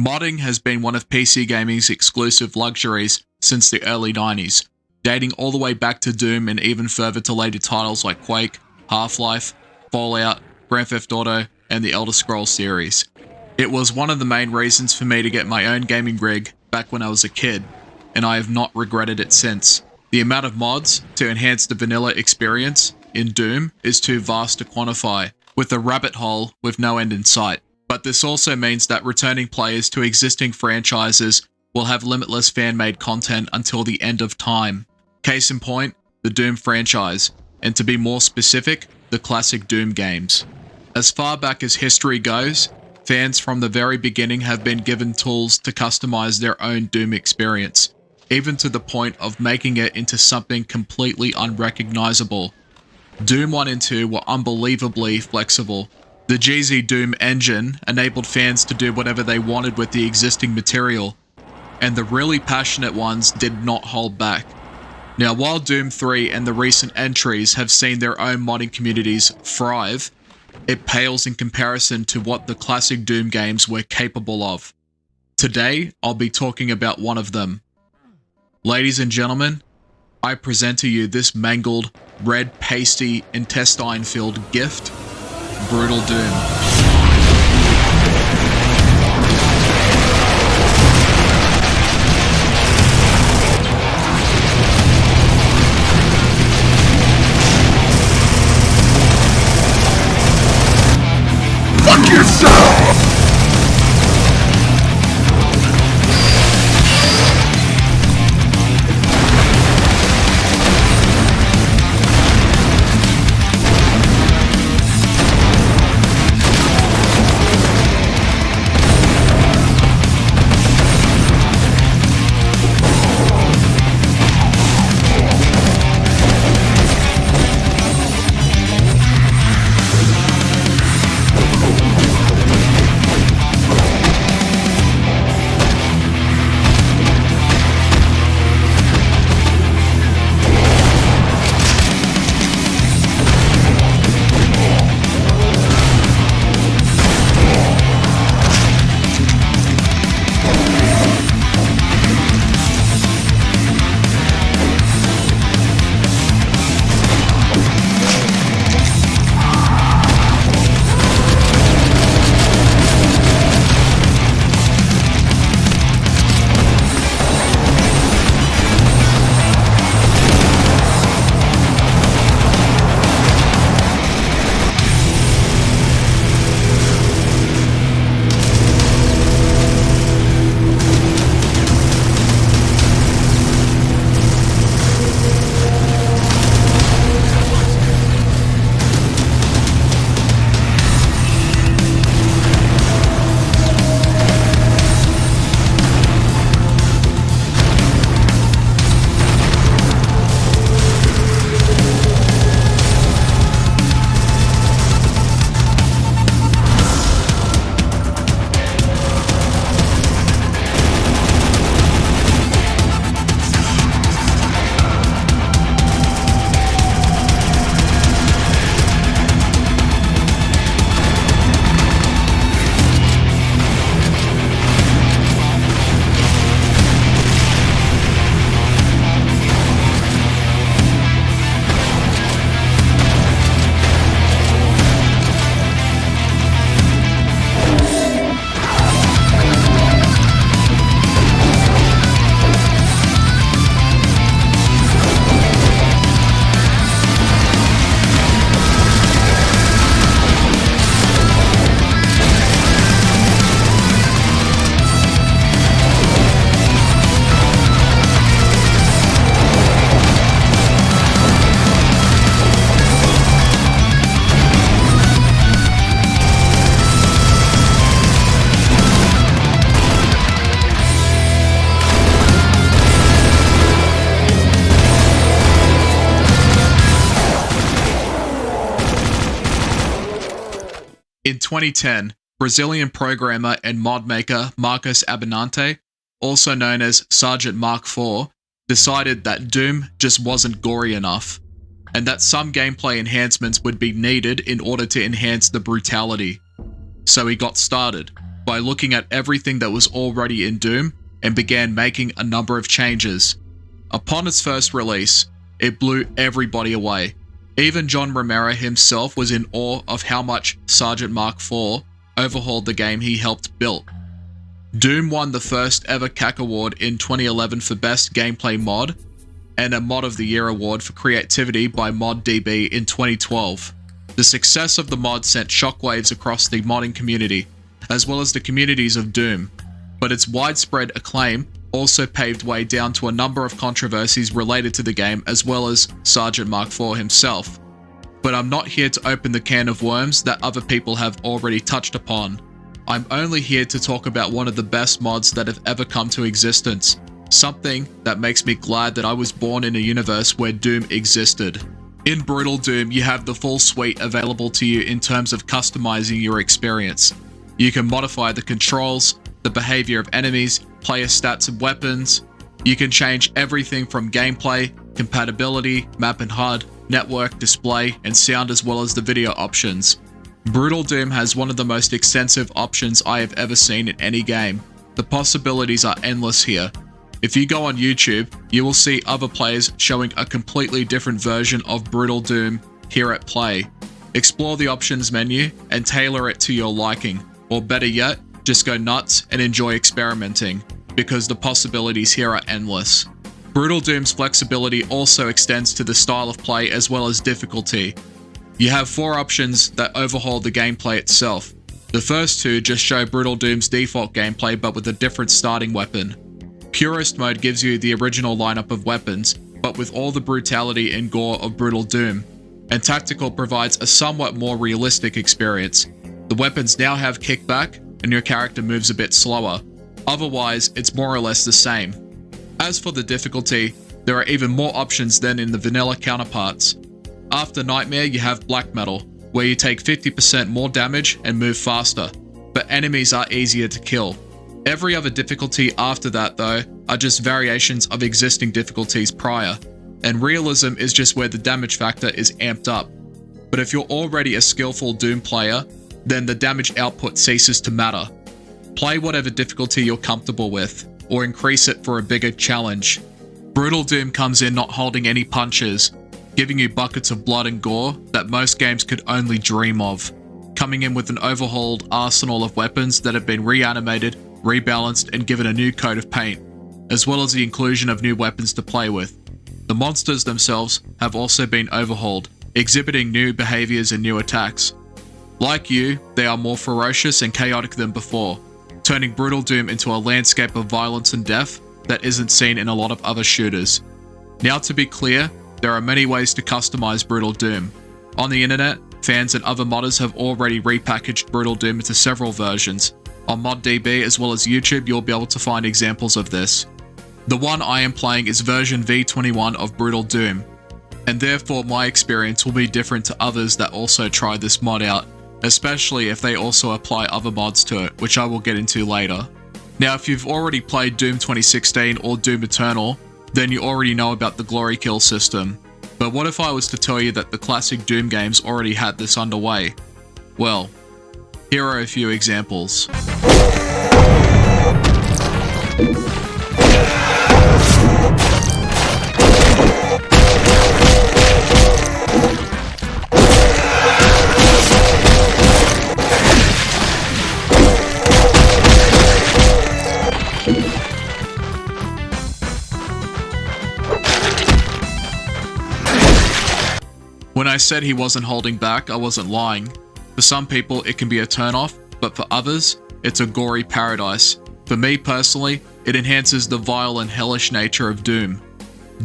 Modding has been one of PC gaming's exclusive luxuries since the early 90s, dating all the way back to Doom and even further to later titles like Quake, Half-Life, Fallout, Grand Theft Auto, and the Elder Scrolls series. It was one of the main reasons for me to get my own gaming rig back when I was a kid, and I have not regretted it since. The amount of mods to enhance the vanilla experience in Doom is too vast to quantify, with a rabbit hole with no end in sight. But this also means that returning players to existing franchises will have limitless fan-made content until the end of time. Case in point, the Doom franchise, and to be more specific, the classic Doom games. As far back as history goes, fans from the very beginning have been given tools to customize their own Doom experience, even to the point of making it into something completely unrecognizable. Doom 1 and 2 were unbelievably flexible. The GZ Doom engine enabled fans to do whatever they wanted with the existing material, and the really passionate ones did not hold back. Now, while Doom 3 and the recent entries have seen their own modding communities thrive, it pales in comparison to what the classic Doom games were capable of. Today, I'll be talking about one of them. Ladies and gentlemen, I present to you this mangled, red, pasty, intestine-filled gift, Brutal Doom. Fuck yourself! In 2010, Brazilian programmer and mod maker Marcos Abinante, also known as Sergeant Mark IV, decided that Doom just wasn't gory enough, and that some gameplay enhancements would be needed in order to enhance the brutality. So he got started by looking at everything that was already in Doom and began making a number of changes. Upon its first release, it blew everybody away. Even John Romero himself was in awe of how much Sergeant Mark IV overhauled the game he helped build. Doom won the first ever Cacoward in 2011 for Best Gameplay Mod, and a Mod of the Year award for creativity by ModDB in 2012. The success of the mod sent shockwaves across the modding community, as well as the communities of Doom, but its widespread acclaim also paved way down to a number of controversies related to the game, as well as Sergeant Mark IV himself. But I'm not here to open the can of worms that other people have already touched upon. I'm only here to talk about one of the best mods that have ever come to existence, something that makes me glad that I was born in a universe where Doom existed. In Brutal Doom, you have the full suite available to you in terms of customizing your experience. You can modify the controls, the behavior of enemies, player stats and weapons. You can change everything from gameplay, compatibility, map and HUD, network, display, and sound, as well as the video options. Brutal Doom has one of the most extensive options I have ever seen in any game. The possibilities are endless here. If you go on YouTube, you will see other players showing a completely different version of Brutal Doom here at play. Explore the options menu and tailor it to your liking, or better yet, just go nuts and enjoy experimenting, because the possibilities here are endless. Brutal Doom's flexibility also extends to the style of play as well as difficulty. You have 4 options that overhaul the gameplay itself. The first 2 just show Brutal Doom's default gameplay but with a different starting weapon. Purist mode gives you the original lineup of weapons, but with all the brutality and gore of Brutal Doom, and Tactical provides a somewhat more realistic experience. The weapons now have kickback, and your character moves a bit slower. Otherwise, it's more or less the same. As for the difficulty, there are even more options than in the vanilla counterparts. After Nightmare, you have Black Metal, where you take 50% more damage and move faster, but enemies are easier to kill. Every other difficulty after that, though, are just variations of existing difficulties prior, and realism is just where the damage factor is amped up. But if you're already a skillful Doom player, then the damage output ceases to matter. Play whatever difficulty you're comfortable with, or increase it for a bigger challenge. Brutal Doom comes in not holding any punches, giving you buckets of blood and gore that most games could only dream of, coming in with an overhauled arsenal of weapons that have been reanimated, rebalanced, and given a new coat of paint, as well as the inclusion of new weapons to play with. The monsters themselves have also been overhauled, exhibiting new behaviors and new attacks. Like you, they are more ferocious and chaotic than before, turning Brutal Doom into a landscape of violence and death that isn't seen in a lot of other shooters. Now, to be clear, there are many ways to customize Brutal Doom. On the internet, fans and other modders have already repackaged Brutal Doom into several versions. On ModDB as well as YouTube, you'll be able to find examples of this. The one I am playing is version V21 of Brutal Doom, and therefore my experience will be different to others that also try this mod out, especially if they also apply other mods to it, which I will get into later. Now, if you've already played Doom 2016 or Doom Eternal, then you already know about the glory kill system. But what if I was to tell you that the classic Doom games already had this underway? Well, here are a few examples. When I said he wasn't holding back, I wasn't lying. For some people, it can be a turn-off, but for others, it's a gory paradise. For me personally, it enhances the vile and hellish nature of Doom.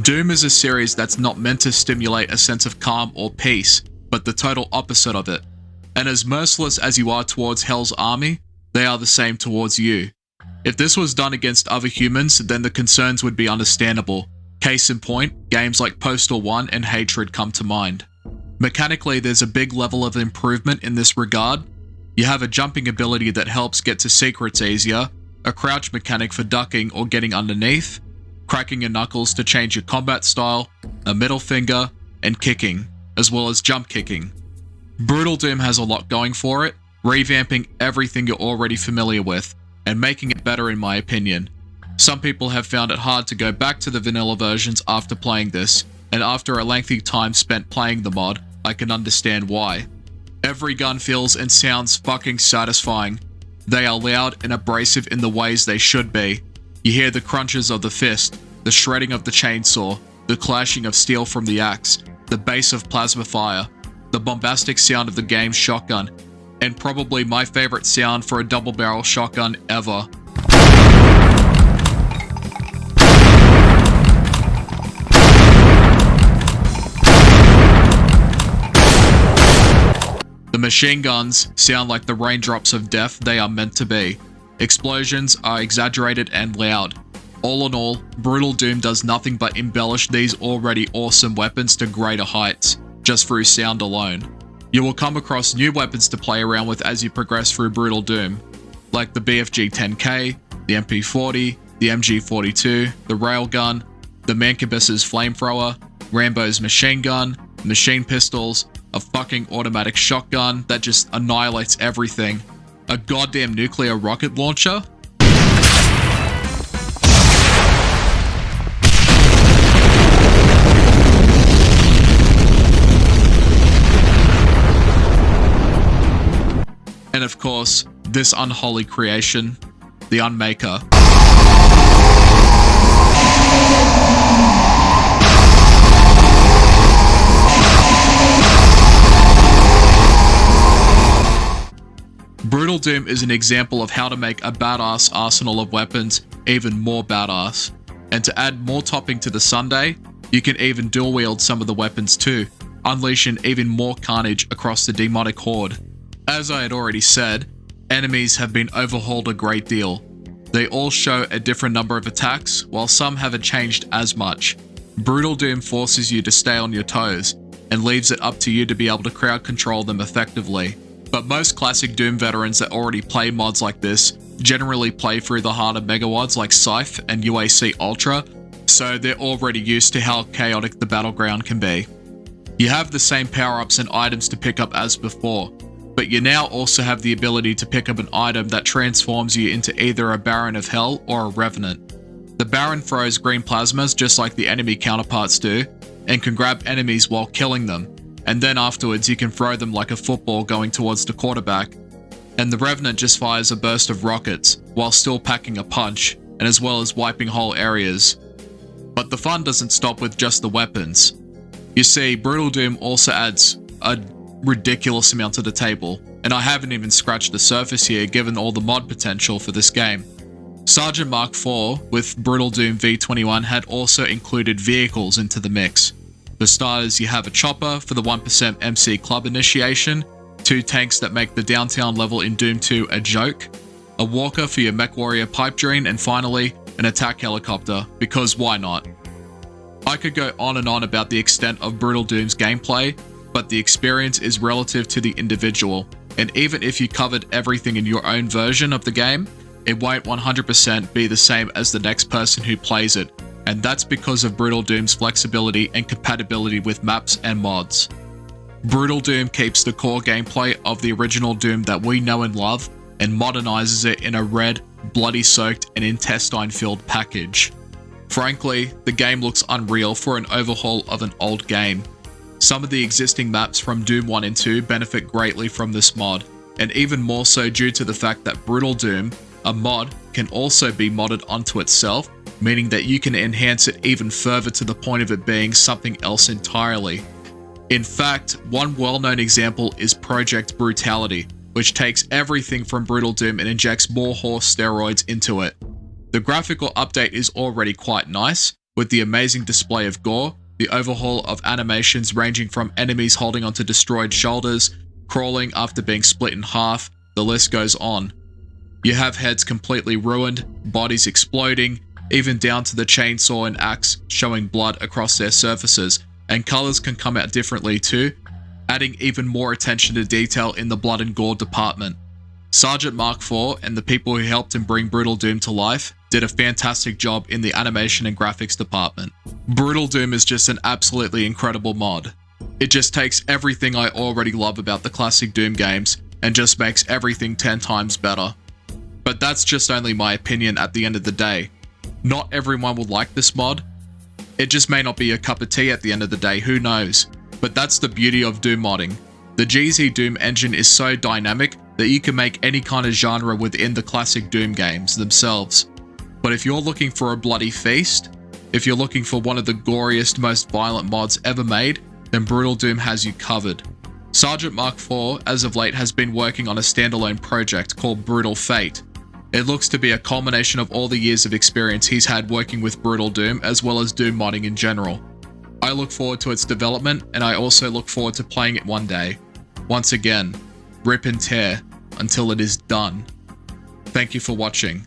Doom is a series that's not meant to stimulate a sense of calm or peace, but the total opposite of it. And as merciless as you are towards Hell's army, they are the same towards you. If this was done against other humans, then the concerns would be understandable. Case in point, games like Postal 1 and Hatred come to mind. Mechanically, there's a big level of improvement in this regard. You have a jumping ability that helps get to secrets easier, a crouch mechanic for ducking or getting underneath, cracking your knuckles to change your combat style, a middle finger, and kicking, as well as jump kicking. Brutal Doom has a lot going for it, revamping everything you're already familiar with, and making it better in my opinion. Some people have found it hard to go back to the vanilla versions after playing this, and after a lengthy time spent playing the mod, I can understand why. Every gun feels and sounds fucking satisfying. They are loud and abrasive in the ways they should be. You hear the crunches of the fist, the shredding of the chainsaw, the clashing of steel from the axe, the bass of plasma fire, the bombastic sound of the game's shotgun, and probably my favorite sound for a double-barrel shotgun ever. The machine guns sound like the raindrops of death they are meant to be. Explosions are exaggerated and loud. All in all, Brutal Doom does nothing but embellish these already awesome weapons to greater heights, just through sound alone. You will come across new weapons to play around with as you progress through Brutal Doom, like the BFG 10K, the MP40, the MG42, the Railgun, the Mancubus's Flamethrower, Rambo's machine gun, machine pistols, a fucking automatic shotgun that just annihilates everything, a goddamn nuclear rocket launcher. And of course, this unholy creation, the Unmaker. Brutal Doom is an example of how to make a badass arsenal of weapons even more badass. And to add more topping to the sundae, you can even dual wield some of the weapons too, unleashing even more carnage across the demonic horde. As I had already said, enemies have been overhauled a great deal. They all show a different number of attacks, while some haven't changed as much. Brutal Doom forces you to stay on your toes, and leaves it up to you to be able to crowd control them effectively. But most classic Doom veterans that already play mods like this generally play through the harder megawads like Scythe and UAC Ultra, so they're already used to how chaotic the battleground can be. You have the same power-ups and items to pick up as before, but you now also have the ability to pick up an item that transforms you into either a Baron of Hell or a Revenant. The Baron throws green plasmas just like the enemy counterparts do, and can grab enemies while killing them, and then afterwards you can throw them like a football going towards the quarterback. And the Revenant just fires a burst of rockets, while still packing a punch, and as well as wiping whole areas. But the fun doesn't stop with just the weapons. You see, Brutal Doom also adds a ridiculous amount to the table, and I haven't even scratched the surface here given all the mod potential for this game. Sergeant Mark IV with Brutal Doom V21 had also included vehicles into the mix. For starters, you have a chopper for the 1% MC Club initiation, 2 tanks that make the downtown level in Doom 2 a joke, a walker for your mech warrior pipe dream, and finally, an attack helicopter, because why not? I could go on and on about the extent of Brutal Doom's gameplay, but the experience is relative to the individual, and even if you covered everything in your own version of the game, it won't 100% be the same as the next person who plays it, and that's because of Brutal Doom's flexibility and compatibility with maps and mods. Brutal Doom keeps the core gameplay of the original Doom that we know and love, and modernizes it in a red, bloody-soaked and intestine-filled package. Frankly, the game looks unreal for an overhaul of an old game. Some of the existing maps from Doom 1 and 2 benefit greatly from this mod, and even more so due to the fact that Brutal Doom, a mod, can also be modded onto itself, meaning that you can enhance it even further to the point of it being something else entirely. In fact, one well-known example is Project Brutality, which takes everything from Brutal Doom and injects more horse steroids into it. The graphical update is already quite nice, with the amazing display of gore, the overhaul of animations ranging from enemies holding onto destroyed shoulders, crawling after being split in half, the list goes on. You have heads completely ruined, bodies exploding, even down to the chainsaw and axe showing blood across their surfaces, and colours can come out differently too, adding even more attention to detail in the blood and gore department. Sergeant Mark IV and the people who helped him bring Brutal Doom to life did a fantastic job in the animation and graphics department. Brutal Doom is just an absolutely incredible mod. It just takes everything I already love about the classic Doom games and just makes everything 10 times better. But that's just only my opinion at the end of the day. Not everyone will like this mod. It just may not be a cup of tea at the end of the day, who knows. But that's the beauty of Doom modding. The GZ Doom engine is so dynamic that you can make any kind of genre within the classic Doom games themselves. But if you're looking for a bloody feast, if you're looking for one of the goriest, most violent mods ever made, then Brutal Doom has you covered. Sergeant Mark IV, as of late, has been working on a standalone project called Brutal Fate. It looks to be a culmination of all the years of experience he's had working with Brutal Doom, as well as Doom modding in general. I look forward to its development, and I also look forward to playing it one day. Once again, rip and tear until it is done. Thank you for watching.